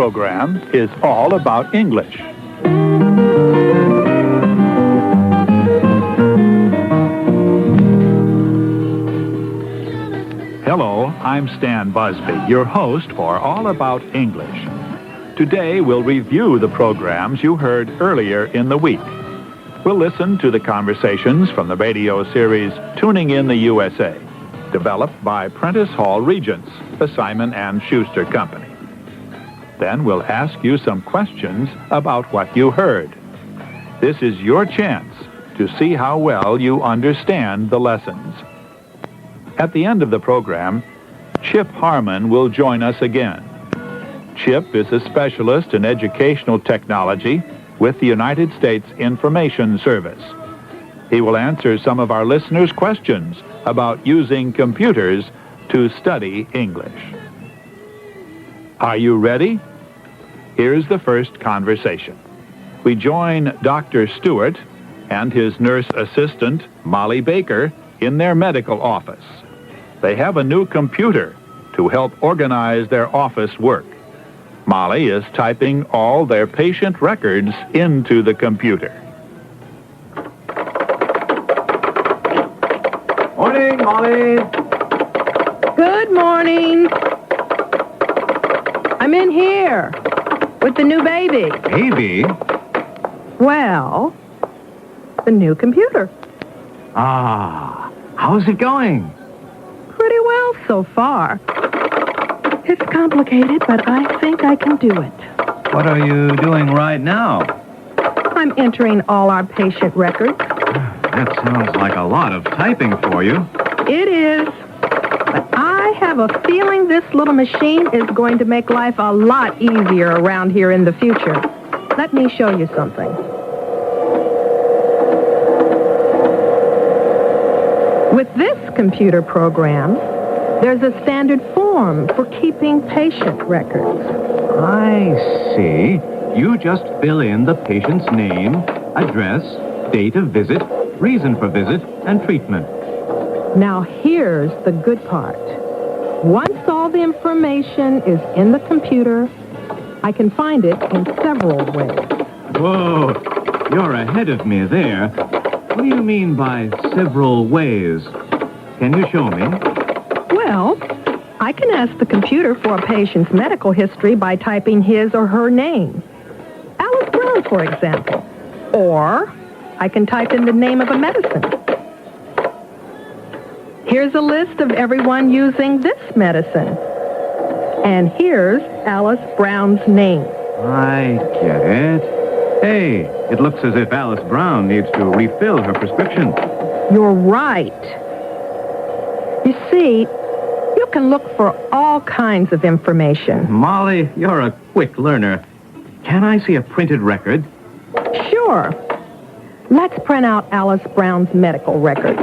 program is all about English. Hello, I'm Stan Busby, your host for All About English. Today we'll review the programs you heard earlier in the week. We'll listen to the conversations from the radio series Tuning in the USA, developed by Prentice Hall Regents, the Simon & Schuster Company. Then we'll ask you some questions about what you heard. This is your chance to see how well you understand the lessons. At the end of the program, Chip Harmon will join us again. Chip is a specialist in educational technology with the United States Information Service. He will answer some of our listeners' questions about using computers to study English. Are you ready? Here's the first conversation. We join Dr. Stewart and his nurse assistant, Molly Baker, in their medical office. They have a new computer to help organize their office work. Molly is typing all their patient records into the computer. Morning, Molly. Good morning. I'm in here with the new baby. Baby? Well, the new computer. Ah, how's it going? Pretty well so far. It's complicated, but I think I can do it. What are you doing right now? I'm entering all our patient records. That sounds like a lot of typing for you. It is. But I have a feeling this little machine is going to make life a lot easier around here in the future. Let me show you something. With this computer program, there's a standard form for keeping patient records. I see. You just fill in the patient's name, address, date of visit, reason for visit, and treatment. Now here's the good part. Once all the information is in the computer, I can find it in several ways. Whoa, you're ahead of me there. What do you mean by several ways? Can you show me? Well, I can ask the computer for a patient's medical history by typing his or her name. Alice Brown, for example. Or I can type in the name of a medicine. Here's a list of everyone using this medicine. And here's Alice Brown's name. I get it. Hey, it looks as if Alice Brown needs to refill her prescription. You're right. You see, you can look for all kinds of information. Molly, you're a quick learner. Can I see a printed record? Sure. Let's print out Alice Brown's medical record.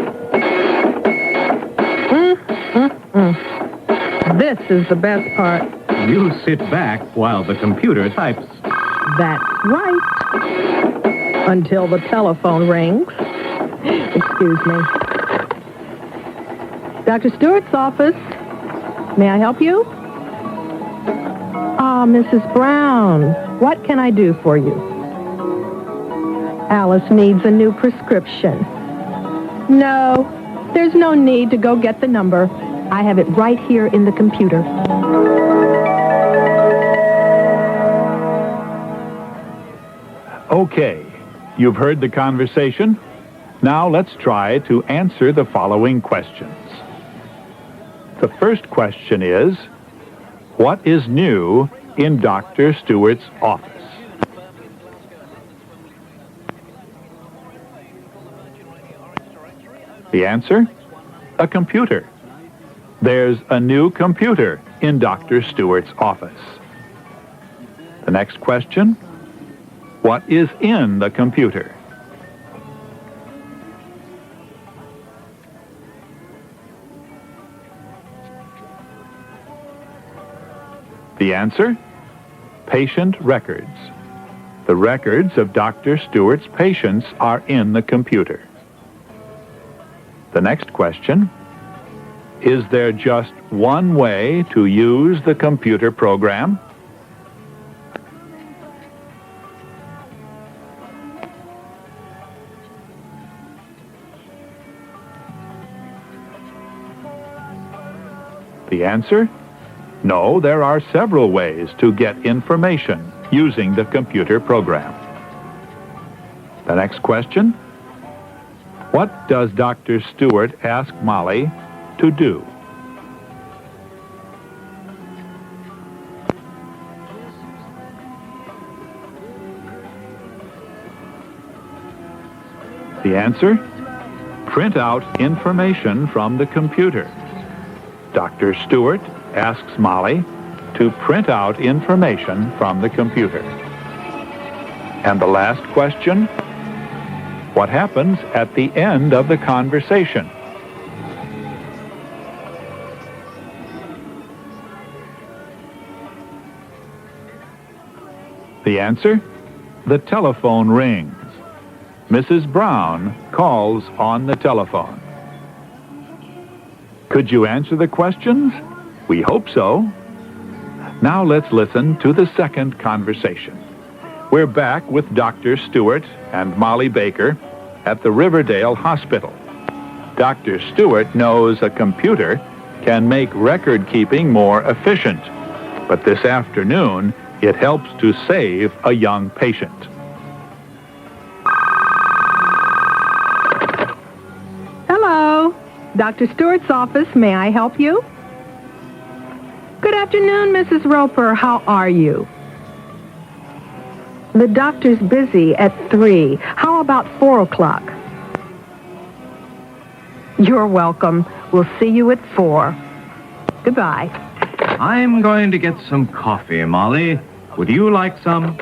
This is the best part. You sit back while the computer types. That's right. Until the telephone rings. Excuse me. Dr. Stewart's office. May I help you? Ah, Mrs. Brown, what can I do for you? Alice needs a new prescription. No, there's no need to go get the number. I have it right here in the computer. Okay, you've heard the conversation. Now let's try to answer the following questions. The first question is, what is new in Dr. Stewart's office? The answer? A computer. There's a new computer in Dr. Stewart's office. The next question, what is in the computer? The answer? Patient records. The records of Dr. Stewart's patients are in the computer. The next question, is there just one way to use the computer program? The answer? No, there are several ways to get information using the computer program. The next question. What does Dr. Stewart ask Molly to do? The answer? Print out information from the computer. Dr. Stewart asks Molly to print out information from the computer. And the last question? What happens at the end of the conversation? The answer? The telephone rings. Mrs. Brown calls on the telephone. Could you answer the questions? We hope so. Now let's listen to the second conversation. We're back with Dr. Stewart and Molly Baker at the Riverdale Hospital. Dr. Stewart knows a computer can make record-keeping more efficient, but this afternoon it helps to save a young patient. Hello. Dr. Stewart's office. May I help you? Good afternoon, Mrs. Roper. How are you? The doctor's busy at 3. How about 4 o'clock? You're welcome. We'll see you at 4. Goodbye. I'm going to get some coffee, Molly. Would you like some?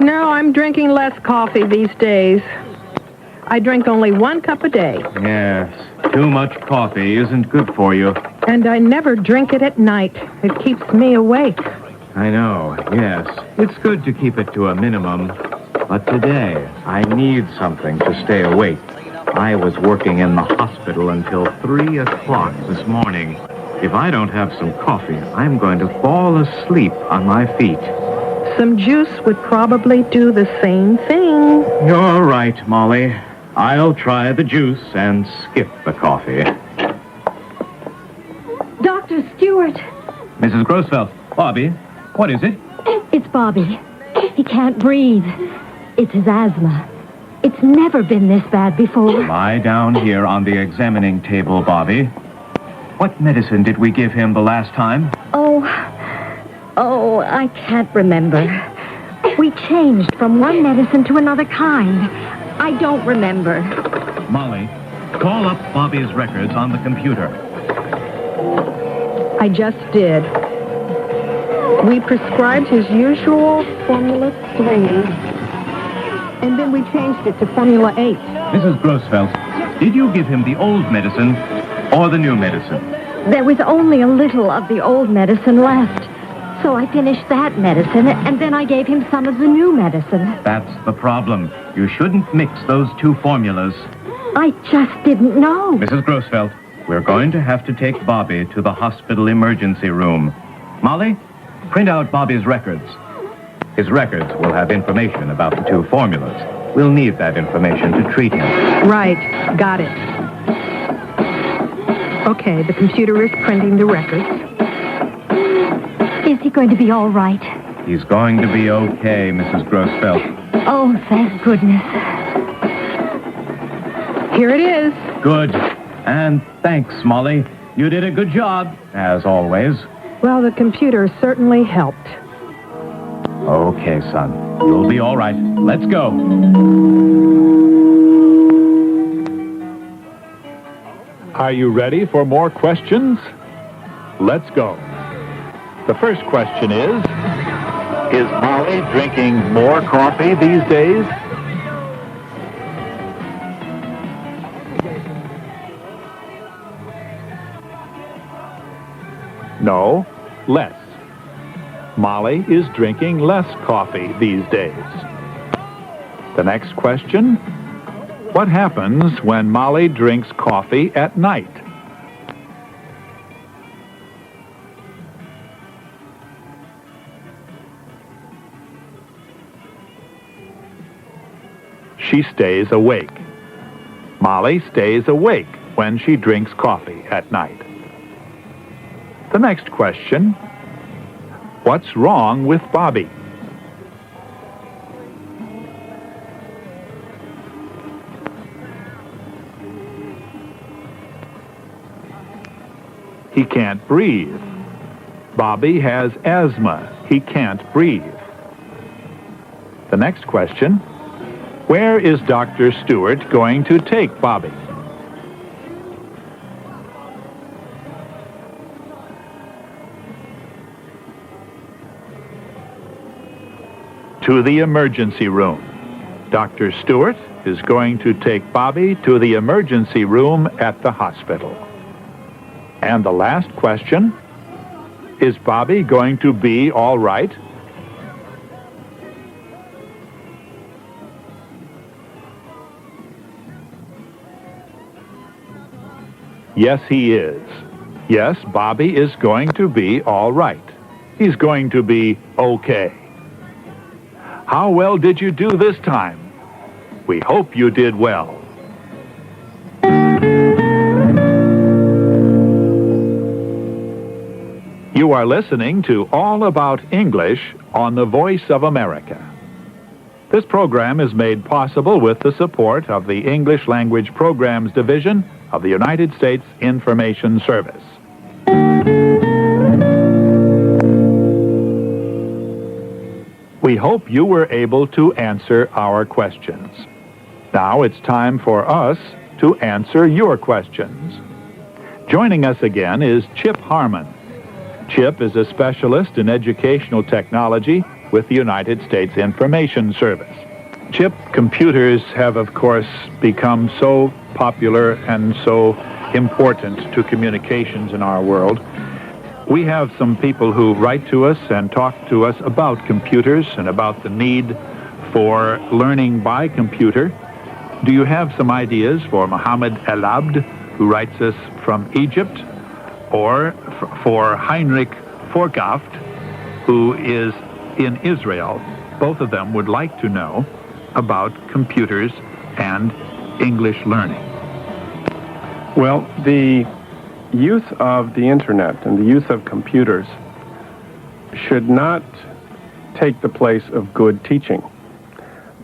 No, I'm drinking less coffee these days. I drink only 1 cup a day. Yes, too much coffee isn't good for you. And I never drink it at night. It keeps me awake. I know, yes. It's good to keep it to a minimum. But today, I need something to stay awake. I was working in the hospital until 3 o'clock this morning. If I don't have some coffee, I'm going to fall asleep on my feet. Some juice would probably do the same thing. You're right, Molly. I'll try the juice and skip the coffee. Dr. Stewart. Mrs. Grosfeld. Bobby, what is it? It's Bobby. He can't breathe. It's his asthma. It's never been this bad before. Lie down here on the examining table, Bobby. What medicine did we give him the last time? Oh, I can't remember. We changed from one medicine to another kind. I don't remember. Molly, call up Bobby's records on the computer. I just did. We prescribed his usual Formula 3, and then we changed it to Formula 8. Mrs. Grosfeld, did you give him the old medicine or the new medicine? There was only a little of the old medicine left. So I finished that medicine, and then I gave him some of the new medicine. That's the problem. You shouldn't mix those two formulas. I just didn't know. Mrs. Grosfeld, we're going to have to take Bobby to the hospital emergency room. Molly, print out Bobby's records. His records will have information about the two formulas. We'll need that information to treat him. Right. Got it. Okay, the computer is printing the records. Is he going to be all right? He's going to be okay, Mrs. Grosfeld. Oh, thank goodness. Here it is. Good. And thanks, Molly. You did a good job, as always. Well, the computer certainly helped. Okay, son. You'll be all right. Let's go. Are you ready for more questions? Let's go. The first question is Molly drinking more coffee these days? No, less. Molly is drinking less coffee these days. The next question, what happens when Molly drinks coffee at night? She stays awake. Molly stays awake when she drinks coffee at night. The next question, what's wrong with Bobby? He can't breathe. Bobby has asthma. He can't breathe. The next question, where is Dr. Stewart going to take Bobby? To the emergency room. Dr. Stewart is going to take Bobby to the emergency room at the hospital. And the last question, is Bobby going to be all right? Yes, he is. Yes, Bobby is going to be all right. He's going to be okay. How well did you do this time? We hope you did well. You are listening to All About English on the Voice of America. This program is made possible with the support of the English Language Programs Division of the United States Information Service. We hope you were able to answer our questions. Now it's time for us to answer your questions. Joining us again is Chip Harmon. Chip is a specialist in educational technology with the United States Information Service. Chip, computers have, of course, become so popular and so important to communications in our world. We have some people who write to us and talk to us about computers and about the need for learning by computer. Do you have some ideas for Mohammed El Abd, who writes us from Egypt, or for Heinrich Forgaft, who is in Israel? Both of them would like to know about computers and English learning. Well, the use of the internet and the use of computers should not take the place of good teaching.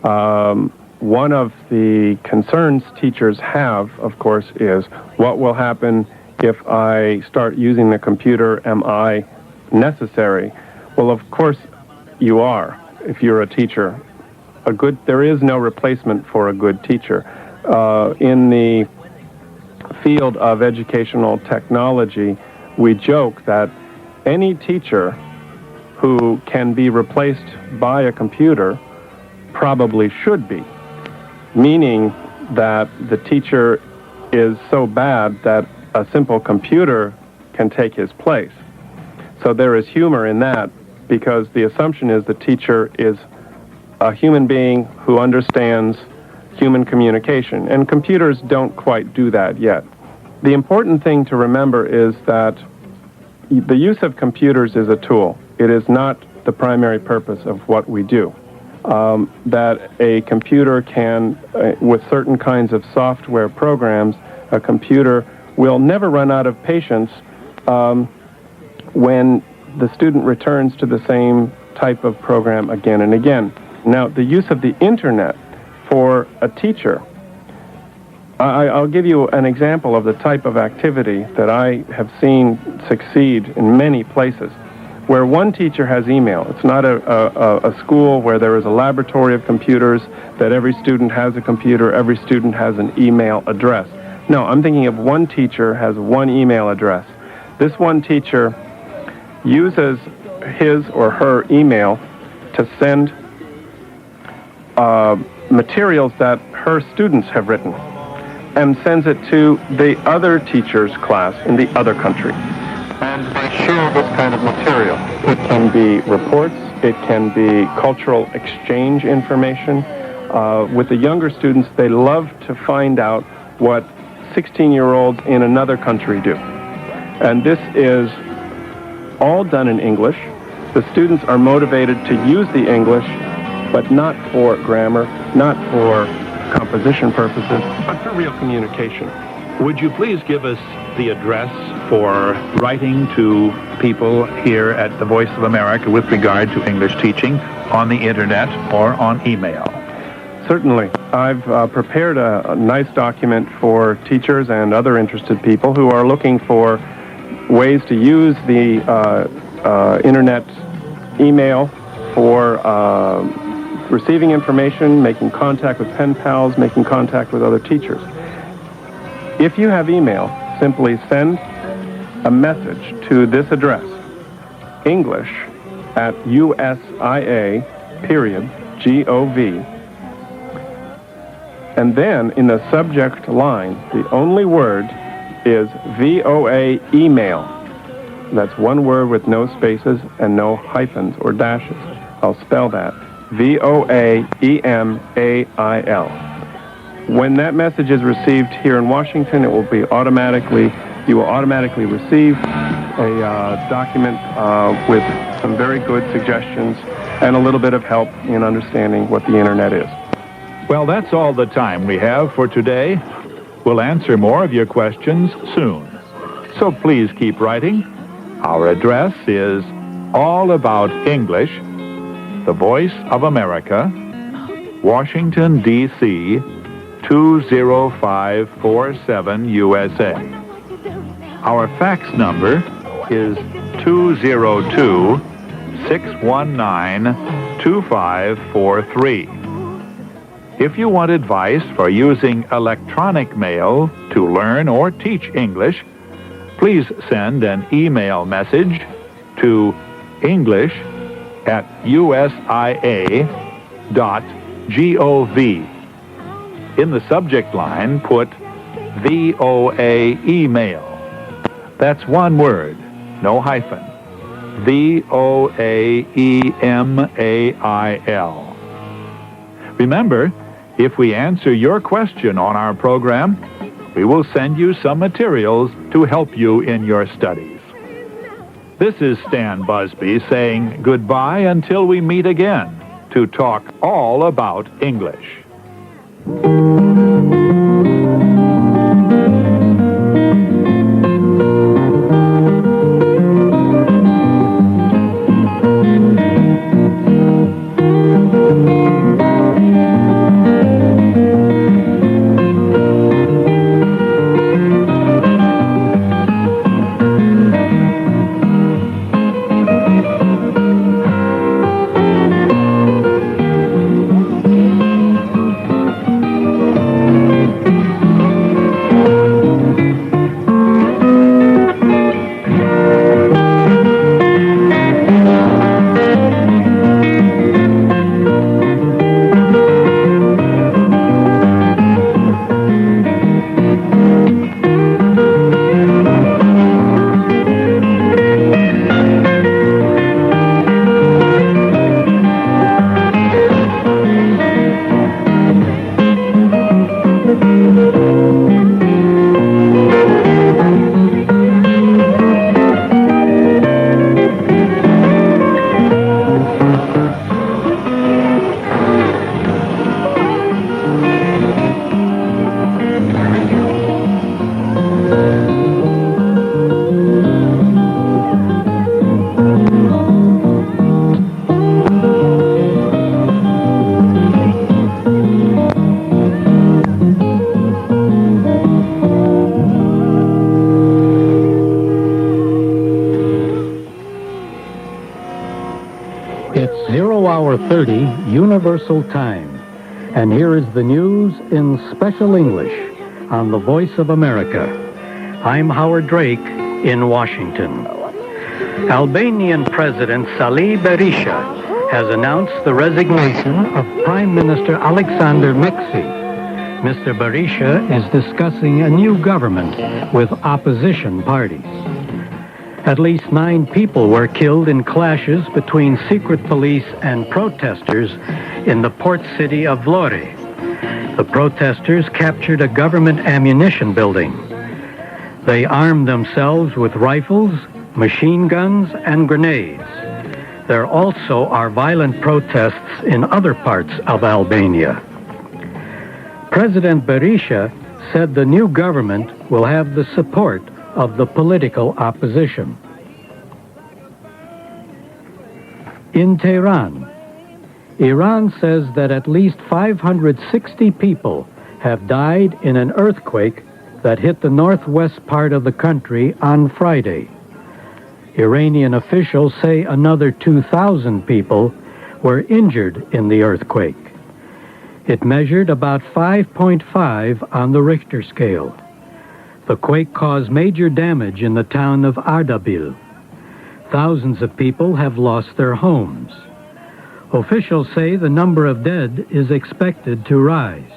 One of the concerns teachers have, of course, is what will happen if I start using the computer? Am I necessary? Well, of course you are, if you're a teacher. There is no replacement for a good teacher. In the field of educational technology, we joke that any teacher who can be replaced by a computer probably should be, meaning that the teacher is so bad that a simple computer can take his place. So there is humor in that, because the assumption is the teacher is a human being who understands human communication, and computers don't quite do that yet. The important thing to remember is that the use of computers is a tool. It is not the primary purpose of what we do. That a computer can, with certain kinds of software programs, a computer will never run out of patience when the student returns to the same type of program again and again. Now, the use of the internet for a teacher, I'll give you an example of the type of activity that I have seen succeed in many places, where one teacher has email. It's not a school where there is a laboratory of computers, that every student has a computer, every student has an email address. No, I'm thinking of one teacher has one email address. This one teacher uses his or her email to send materials that her students have written, and sends it to the other teacher's class in the other country. And they share this kind of material. It can be reports, it can be cultural exchange information. With the younger students, they love to find out what 16-year-olds in another country do. And this is all done in English. The students are motivated to use the English, but not for grammar, not for composition purposes, but for real communication. Would you please give us the address for writing to people here at the Voice of America with regard to English teaching on the internet or on email? Certainly. I've prepared a nice document for teachers and other interested people who are looking for ways to use the internet email for receiving information, making contact with pen pals, making contact with other teachers. If you have email, simply send a message to this address, English@usia.gov. And then in the subject line, the only word is VOA email. That's one word with no spaces and no hyphens or dashes. I'll spell that. VOAEMAIL. When that message is received here in Washington, you will automatically receive a document with some very good suggestions and a little bit of help in understanding what the internet is. Well, that's all the time we have for today. We'll answer more of your questions soon. So please keep writing. Our address is All About English, The Voice of America, Washington, D.C., 20547 USA. Our fax number is 202-619-2543. If you want advice for using electronic mail to learn or teach English, please send an email message to english@usia.gov. In the subject line, put VOA email. That's one word, no hyphen. VOAEMAIL. Remember, if we answer your question on our program, we will send you some materials to help you in your studies. This is Stan Busby saying goodbye until we meet again to talk all about English. It's 0:30 Universal Time, and here is the news in special English on the Voice of America. I'm Howard Drake in Washington. Albanian President Salih Berisha has announced the resignation of Prime Minister Aleksandar Miksi. Mr. Berisha is discussing a new government with opposition parties. At least 9 people were killed in clashes between secret police and protesters in the port city of Vlore. The protesters captured a government ammunition building. They armed themselves with rifles, machine guns, and grenades. There also are violent protests in other parts of Albania. President Berisha said the new government will have the support of the political opposition. In Tehran, Iran says that at least 560 people have died in an earthquake that hit the northwest part of the country on Friday. Iranian officials say another 2,000 people were injured in the earthquake. It measured about 5.5 on the Richter scale. The quake caused major damage in the town of Ardabil. Thousands of people have lost their homes. Officials say the number of dead is expected to rise.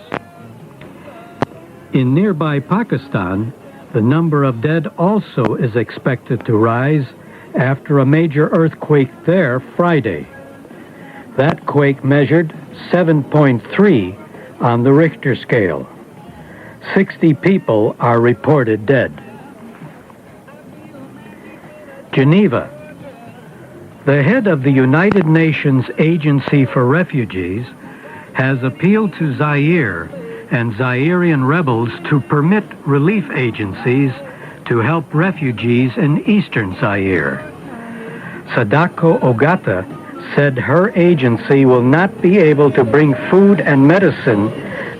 In nearby Pakistan, the number of dead also is expected to rise after a major earthquake there Friday. That quake measured 7.3 on the Richter scale. 60 people are reported dead. Geneva. The head of the United Nations Agency for Refugees has appealed to Zaire and Zairean rebels to permit relief agencies to help refugees in eastern Zaire. Sadako Ogata said her agency will not be able to bring food and medicine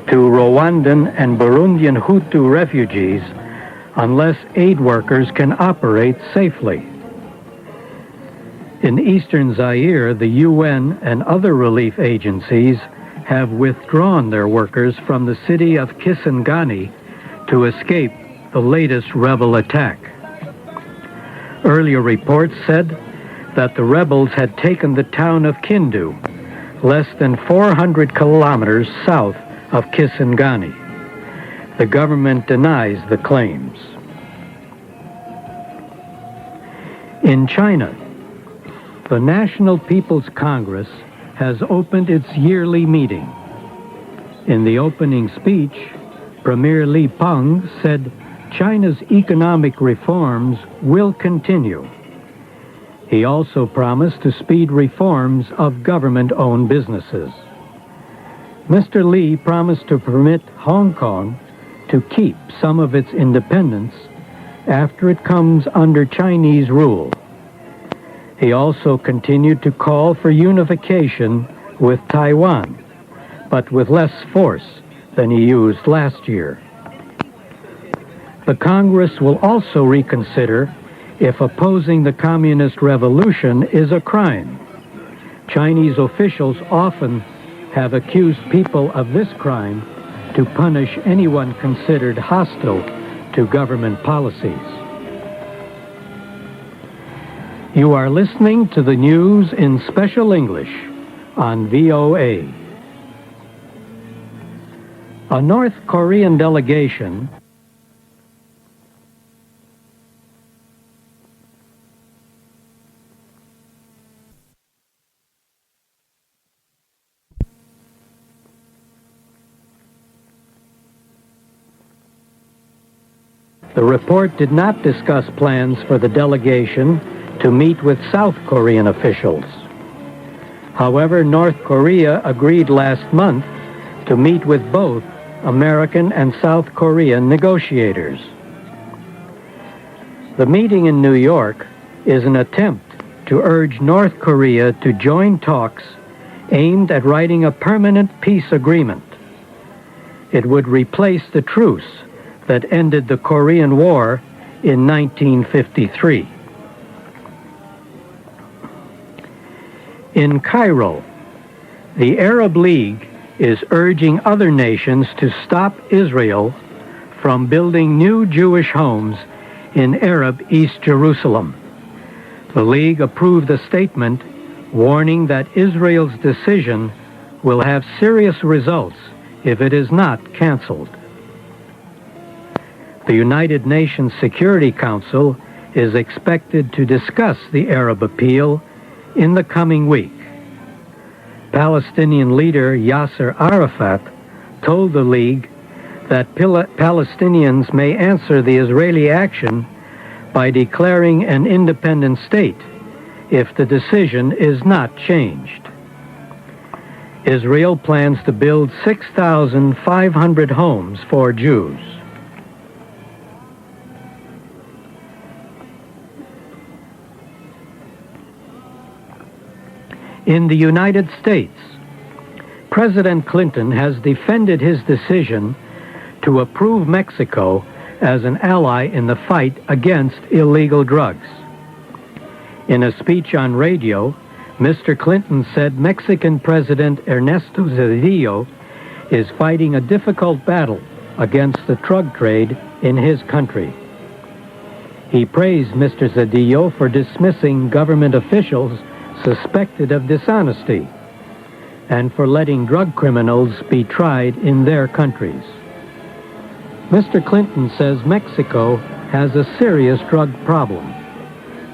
to Rwandan and Burundian Hutu refugees unless aid workers can operate safely. In eastern Zaire, the UN and other relief agencies have withdrawn their workers from the city of Kisangani to escape the latest rebel attack. Earlier reports said that the rebels had taken the town of Kindu, less than 400 kilometers south of Kisangani. The government denies the claims. In China, the National People's Congress has opened its yearly meeting. In the opening speech, Premier Li Peng said China's economic reforms will continue. He also promised to speed reforms of government-owned businesses. Mr. Li promised to permit Hong Kong to keep some of its independence after it comes under Chinese rule. He also continued to call for unification with Taiwan, but with less force than he used last year. The Congress will also reconsider if opposing the communist revolution is a crime. Chinese officials often have accused people of this crime to punish anyone considered hostile to government policies. You are listening to the news in special English on VOA. A North Korean delegation The report did not discuss plans for the delegation to meet with South Korean officials. However, North Korea agreed last month to meet with both American and South Korean negotiators. The meeting in New York is an attempt to urge North Korea to join talks aimed at writing a permanent peace agreement. It would replace the truce that ended the Korean War in 1953. In Cairo, the Arab League is urging other nations to stop Israel from building new Jewish homes in Arab East Jerusalem. The League approved a statement warning that Israel's decision will have serious results if it is not canceled. The United Nations Security Council is expected to discuss the Arab appeal in the coming week. Palestinian leader Yasser Arafat told the League that Palestinians may answer the Israeli action by declaring an independent state if the decision is not changed. Israel plans to build 6,500 homes for Jews. In the United States, President Clinton has defended his decision to approve Mexico as an ally in the fight against illegal drugs. In a speech on radio, Mr. Clinton said Mexican President Ernesto Zedillo is fighting a difficult battle against the drug trade in his country. He praised Mr. Zedillo for dismissing government officials suspected of dishonesty and for letting drug criminals be tried in their countries. Mr. Clinton says Mexico has a serious drug problem.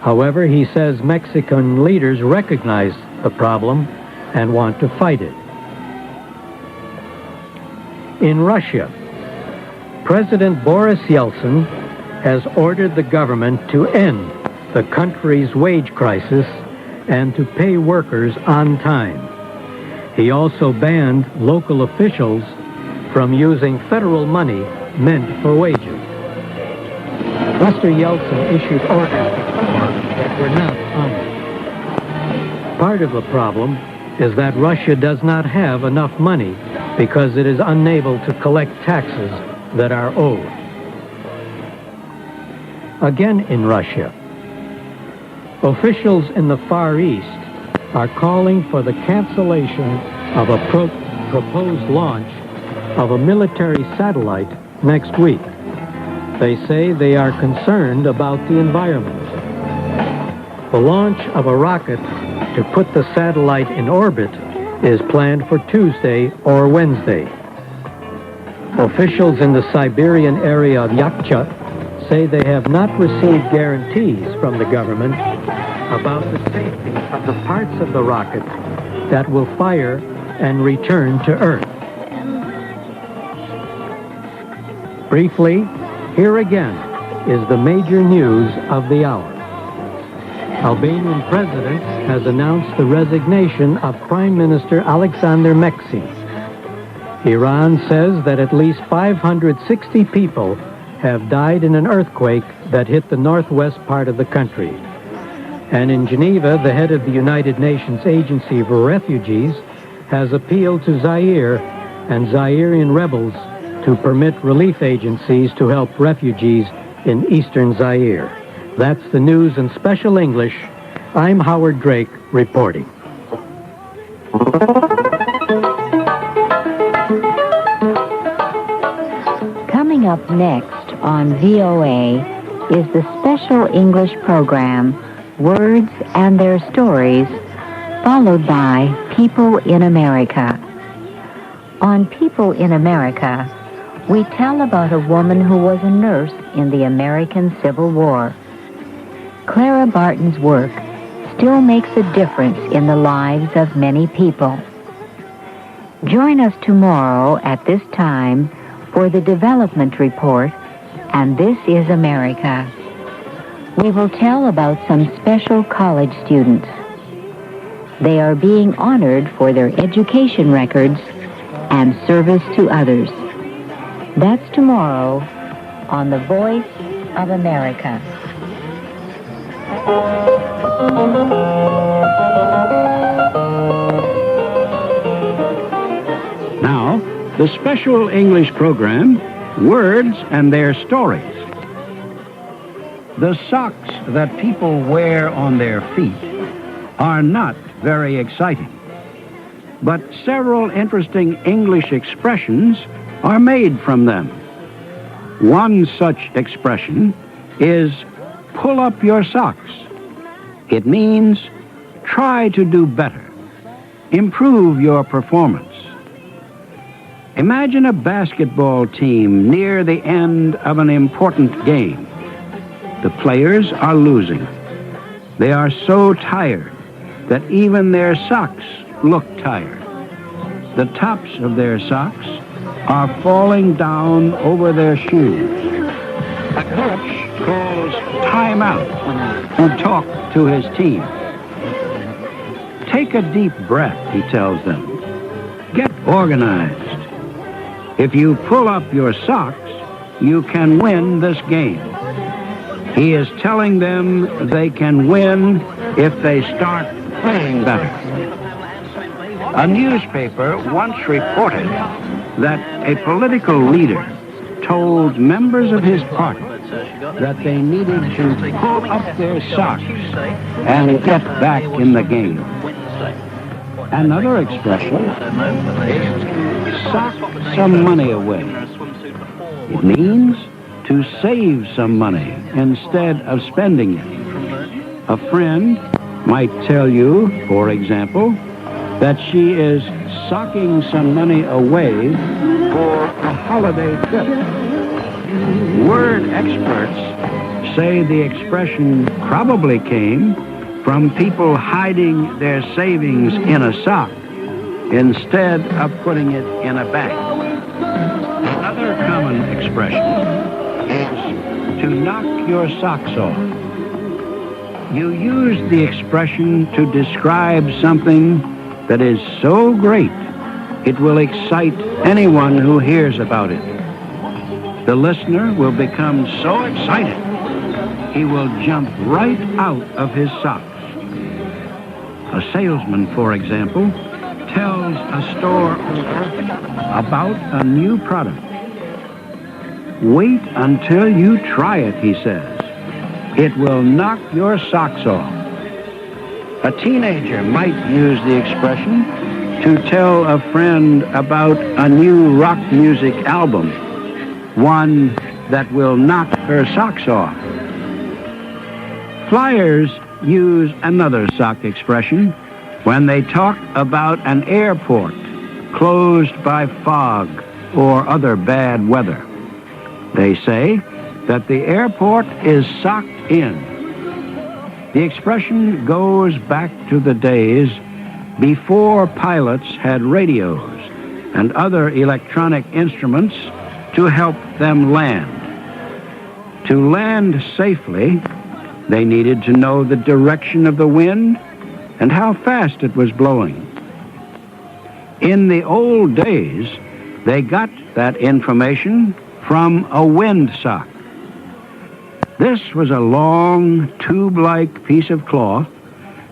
However, he says Mexican leaders recognize the problem and want to fight it. In Russia, President Boris Yeltsin has ordered the government to end the country's wage crisis and to pay workers on time. He also banned local officials from using federal money meant for wages. Mr. Yeltsin issued orders before that were not honored. Part of the problem is that Russia does not have enough money because it is unable to collect taxes that are owed. Again in Russia, officials in the Far East are calling for the cancellation of a proposed launch of a military satellite next week. They say they are concerned about the environment. The launch of a rocket to put the satellite in orbit is planned for Tuesday or Wednesday. Officials in the Siberian area of Yakutia say they have not received guarantees from the government about the safety of the parts of the rocket that will fire and return to Earth. Briefly, here again is the major news of the hour. Albanian president has announced the resignation of Prime Minister Aleksandar Meksi. Iran says that at least 560 people have died in an earthquake that hit the northwest part of the country. And in Geneva, the head of the United Nations Agency for Refugees has appealed to Zaire and Zairean rebels to permit relief agencies to help refugees in eastern Zaire. That's the news in special English. I'm Howard Drake reporting. Coming up next on VOA is the special English program, Words and Their Stories, followed by People in America. On People in America, we tell about a woman who was a nurse in the American Civil War. Clara Barton's work still makes a difference in the lives of many people. Join us tomorrow at this time for the Development Report, and This is America. We will tell about some special college students. They are being honored for their education records and service to others. That's tomorrow on The Voice of America. Now, the special English program, Words and Their Stories. The socks that people wear on their feet are not very exciting, but several interesting English expressions are made from them. One such expression is pull up your socks. It means try to do better, improve your performance. Imagine a basketball team near the end of an important game. The players are losing. They are so tired that even their socks look tired. The tops of their socks are falling down over their shoes. A coach calls timeout to talk to his team. Take a deep breath, he tells them. Get organized. If you pull up your socks, you can win this game. He is telling them they can win if they start playing better. A newspaper once reported that a political leader told members of his party that they needed to pull up their socks and get back in the game. Another expression is sock some money away. It means to save some money instead of spending it. A friend might tell you, for example, that she is socking some money away for a holiday trip. Word experts say the expression probably came from people hiding their savings in a sock instead of putting it in a bag. Another common expression is to knock your socks off. You use the expression to describe something that is so great it will excite anyone who hears about it. The listener will become so excited he will jump right out of his socks. A salesman, for example, tells a store owner about a new product. Wait until you try it, he says. It will knock your socks off. A teenager might use the expression to tell a friend about a new rock music album, one that will knock her socks off. Flyers use another sock expression when they talk about an airport closed by fog or other bad weather. They say that the airport is socked in. The expression goes back to the days before pilots had radios and other electronic instruments to help them land. To land safely, they needed to know the direction of the wind and how fast it was blowing. In the old days, they got that information from a windsock. This was a long, tube-like piece of cloth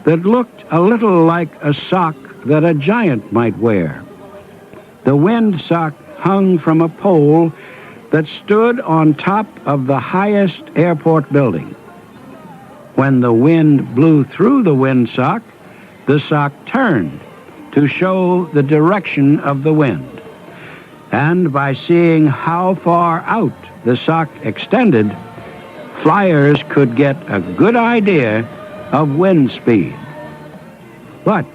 that looked a little like a sock that a giant might wear. The windsock hung from a pole that stood on top of the highest airport building. When the wind blew through the windsock, the sock turned to show the direction of the wind. And by seeing how far out the sock extended, flyers could get a good idea of wind speed. But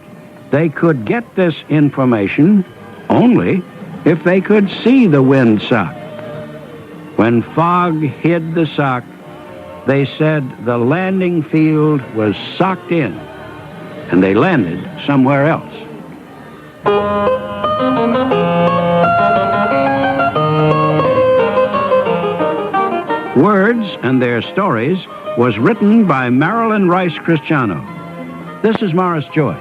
they could get this information only if they could see the windsock. When fog hid the sock, they said the landing field was socked in, and they landed somewhere else. Words and Their Stories was written by Marilyn Rice Cristiano. This is Morris Joyce.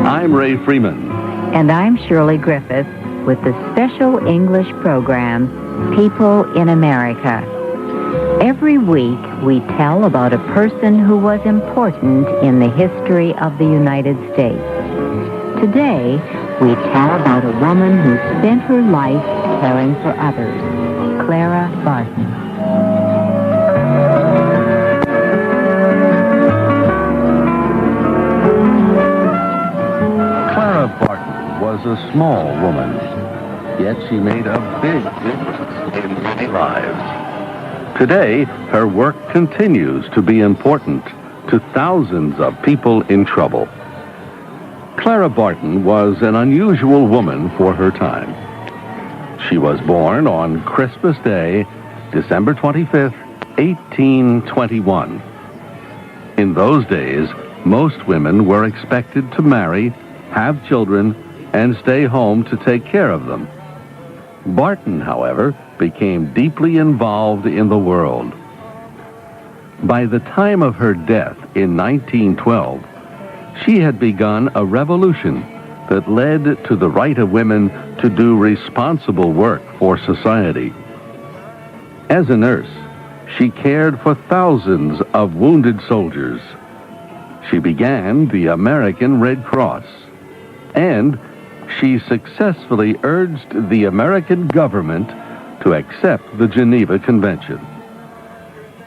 I'm Ray Freeman. And I'm Shirley Griffith with the special English program, People in America. Every week, we tell about a person who was important in the history of the United States. Today, we tell about a woman who spent her life caring for others, Clara Barton. Clara Barton was a small woman, yet she made a big difference in many lives. Today, her work continues to be important to thousands of people in trouble. Clara Barton was an unusual woman for her time. She was born on Christmas Day, December 25th, 1821. In those days, most women were expected to marry, have children, and stay home to take care of them. Barton, however, became deeply involved in the world. By the time of her death in 1912, she had begun a revolution that led to the right of women to do responsible work for society. As a nurse, she cared for thousands of wounded soldiers. She began the American Red Cross, and she successfully urged the American government to accept the Geneva Convention.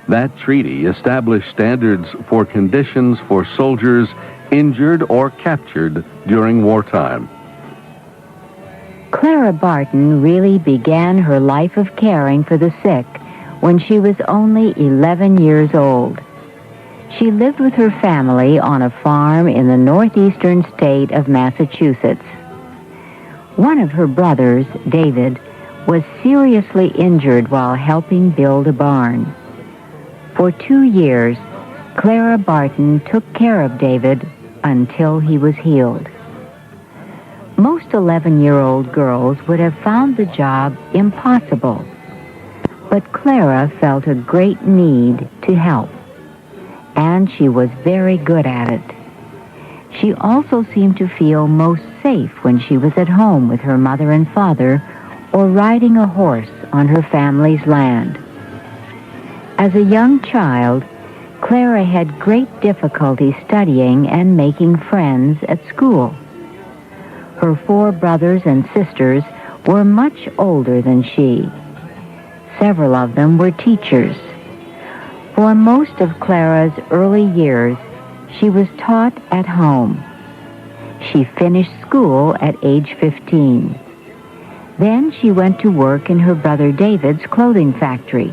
That treaty established standards for conditions for soldiers injured or captured during wartime. Clara Barton really began her life of caring for the sick when she was only 11 years old. She lived with her family on a farm in the northeastern state of Massachusetts. One of her brothers, David, was seriously injured while helping build a barn. For 2 years, Clara Barton took care of David until he was healed. Most 11-year-old girls would have found the job impossible, but Clara felt a great need to help, and she was very good at it. She also seemed to feel most safe when she was at home with her mother and father or riding a horse on her family's land. As a young child, Clara had great difficulty studying and making friends at school. Her 4 brothers and sisters were much older than she. Several of them were teachers. For most of Clara's early years, she was taught at home. She finished school at age 15. Then she went to work in her brother David's clothing factory.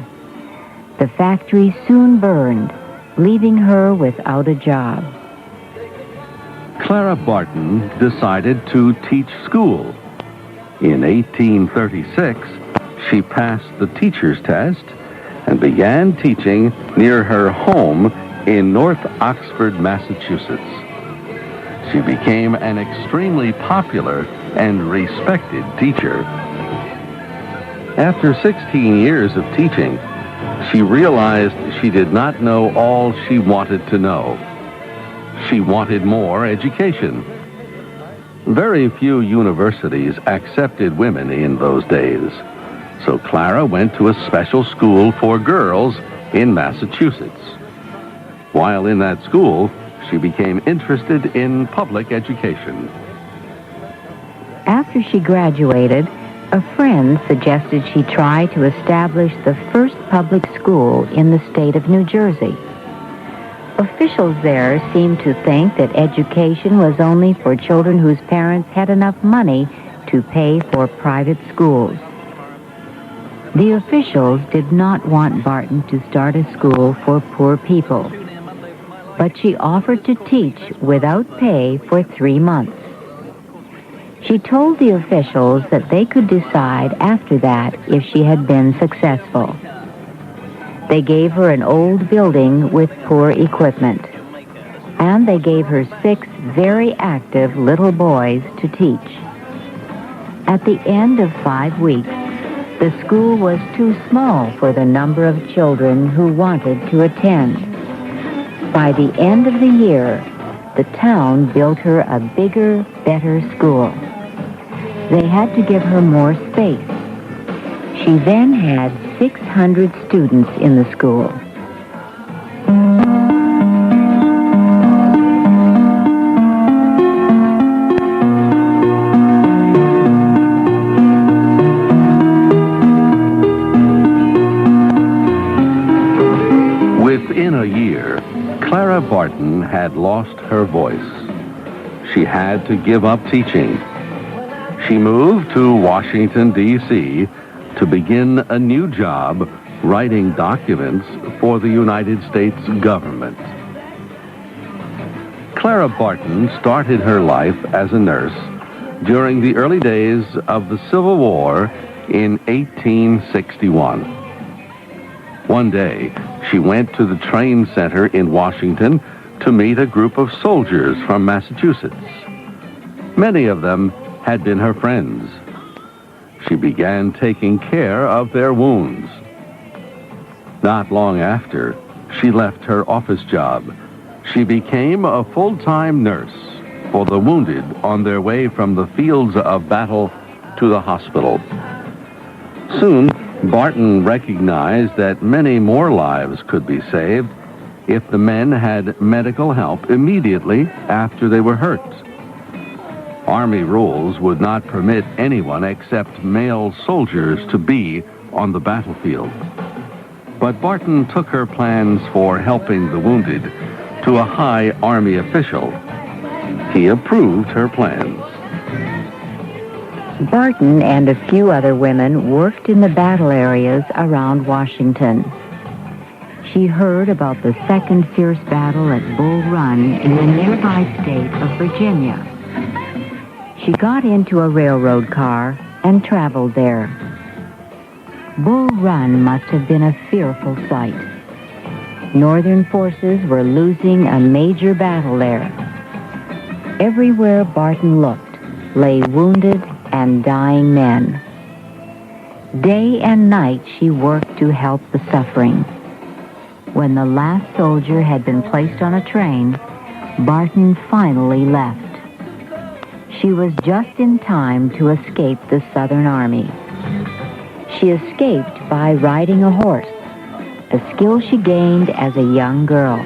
The factory soon burned, leaving her without a job. Clara Barton decided to teach school. In 1836, she passed the teacher's test and began teaching near her home in North Oxford, Massachusetts. She became an extremely popular and respected teacher. After 16 years of teaching, she realized she did not know all she wanted to know. She wanted more education. Very few universities accepted women in those days, so Clara went to a special school for girls in Massachusetts. While in that school, she became interested in public education. After she graduated, a friend suggested she try to establish the first public school in the state of New Jersey. Officials there seemed to think that education was only for children whose parents had enough money to pay for private schools. The officials did not want Barton to start a school for poor people, but she offered to teach without pay for 3 months. She told the officials that they could decide after that if she had been successful. They gave her an old building with poor equipment, and they gave her 6 very active little boys to teach. At the end of 5 weeks, the school was too small for the number of children who wanted to attend. By the end of the year, the town built her a bigger, better school. They had to give her more space. She then had 600 students in the school. Within a year, Clara Barton had lost her voice. She had to give up teaching. She moved to Washington, D.C., to begin a new job writing documents for the United States government. Clara Barton started her life as a nurse during the early days of the Civil War in 1861. One day, she went to the train center in Washington to meet a group of soldiers from Massachusetts. Many of them had been her friends. She began taking care of their wounds. Not long after, she left her office job. She became a full-time nurse for the wounded on their way from the fields of battle to the hospital. Soon, Barton recognized that many more lives could be saved if the men had medical help immediately after they were hurt. Army rules would not permit anyone except male soldiers to be on the battlefield. But Barton took her plans for helping the wounded to a high Army official. He approved her plans. Barton and a few other women worked in the battle areas around Washington. She heard about the second fierce battle at Bull Run in the nearby state of Virginia. She got into a railroad car and traveled there. Bull Run must have been a fearful sight. Northern forces were losing a major battle there. Everywhere Barton looked lay wounded and dying men. Day and night she worked to help the suffering. When the last soldier had been placed on a train, Barton finally left. She was just in time to escape the Southern Army. She escaped by riding a horse, a skill she gained as a young girl.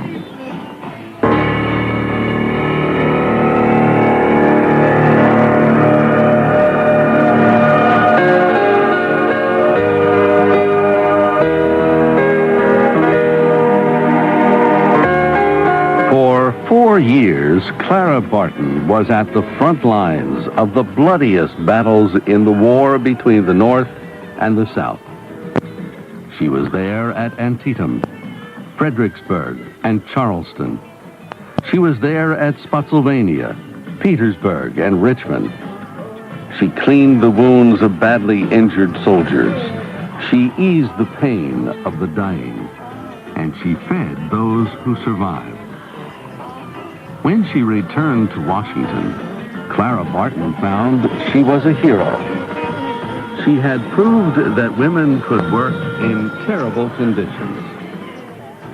For 4 years, Clara Barton was at the front lines of the bloodiest battles in the war between the North and the South. She was there at Antietam, Fredericksburg, and Charleston. She was there at Spotsylvania, Petersburg, and Richmond. She cleaned the wounds of badly injured soldiers. She eased the pain of the dying, and she fed those who survived. When she returned to Washington, Clara Barton found she was a hero. She had proved that women could work in terrible conditions.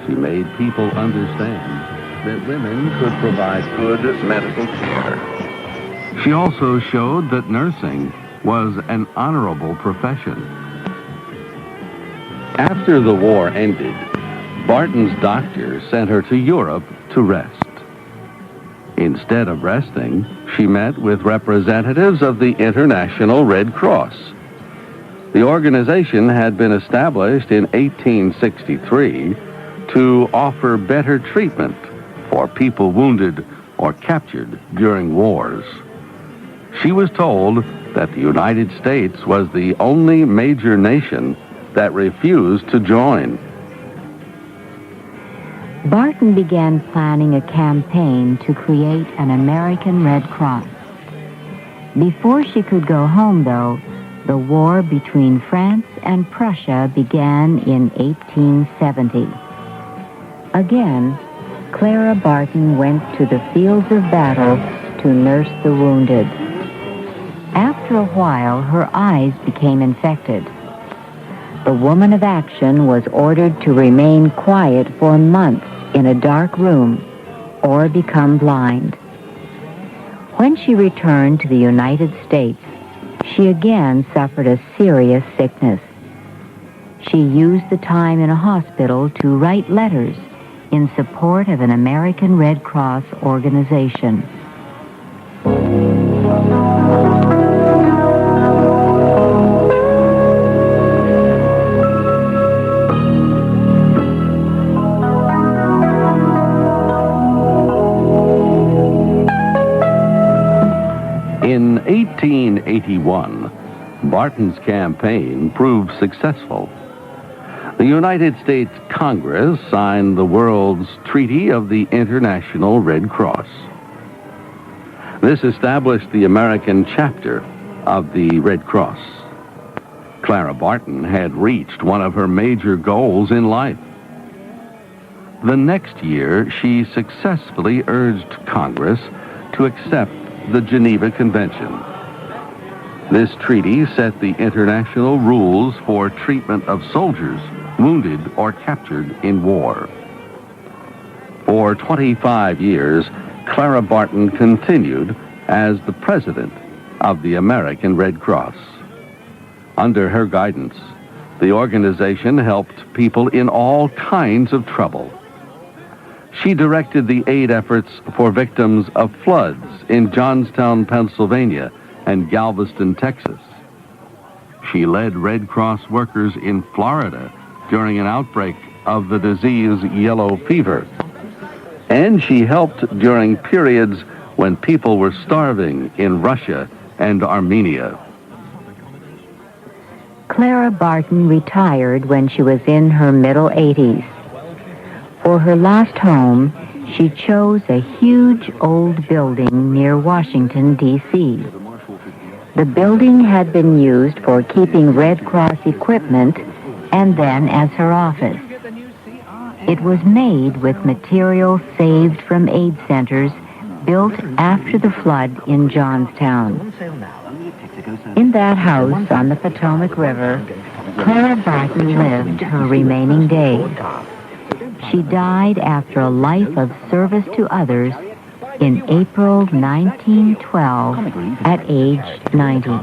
She made people understand that women could provide good medical care. She also showed that nursing was an honorable profession. After the war ended, Barton's doctor sent her to Europe to rest. Instead of resting, she met with representatives of the International Red Cross. The organization had been established in 1863 to offer better treatment for people wounded or captured during wars. She was told that the United States was the only major nation that refused to join. Barton began planning a campaign to create an American Red Cross. Before she could go home, though, the war between France and Prussia began in 1870. Again, Clara Barton went to the fields of battle to nurse the wounded. After a while, her eyes became infected. The woman of action was ordered to remain quiet for months in a dark room or become blind. When she returned to the United States, she again suffered a serious sickness. She used the time in a hospital to write letters in support of an American Red Cross organization. In 1881, Barton's campaign proved successful. The United States Congress signed the world's Treaty of the International Red Cross. This established the American chapter of the Red Cross. Clara Barton had reached one of her major goals in life. The next year, she successfully urged Congress to accept the Geneva Convention. This treaty set the international rules for treatment of soldiers wounded or captured in war. For 25 years, Clara Barton continued as the president of the American Red Cross. Under her guidance, the organization helped people in all kinds of trouble. She directed the aid efforts for victims of floods in Johnstown, Pennsylvania, and Galveston, Texas. She led Red Cross workers in Florida during an outbreak of the disease yellow fever. And she helped during periods when people were starving in Russia and Armenia. Clara Barton retired when she was in her middle 80s. For her last home, she chose a huge old building near Washington, D.C. The building had been used for keeping Red Cross equipment and then as her office. It was made with material saved from aid centers built after the flood in Johnstown. In that house on the Potomac River, Clara Barton lived her remaining days. She died after a life of service to others in April 1912 at age 90.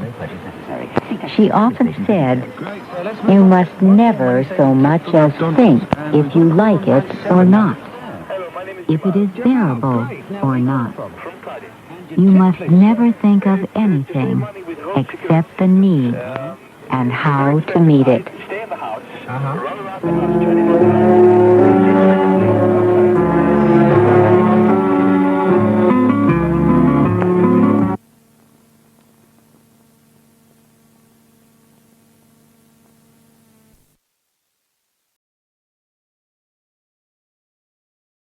She often said, "You must never so much as think if you like it or not, if it is bearable or not. You must never think of anything except the need and how to meet it."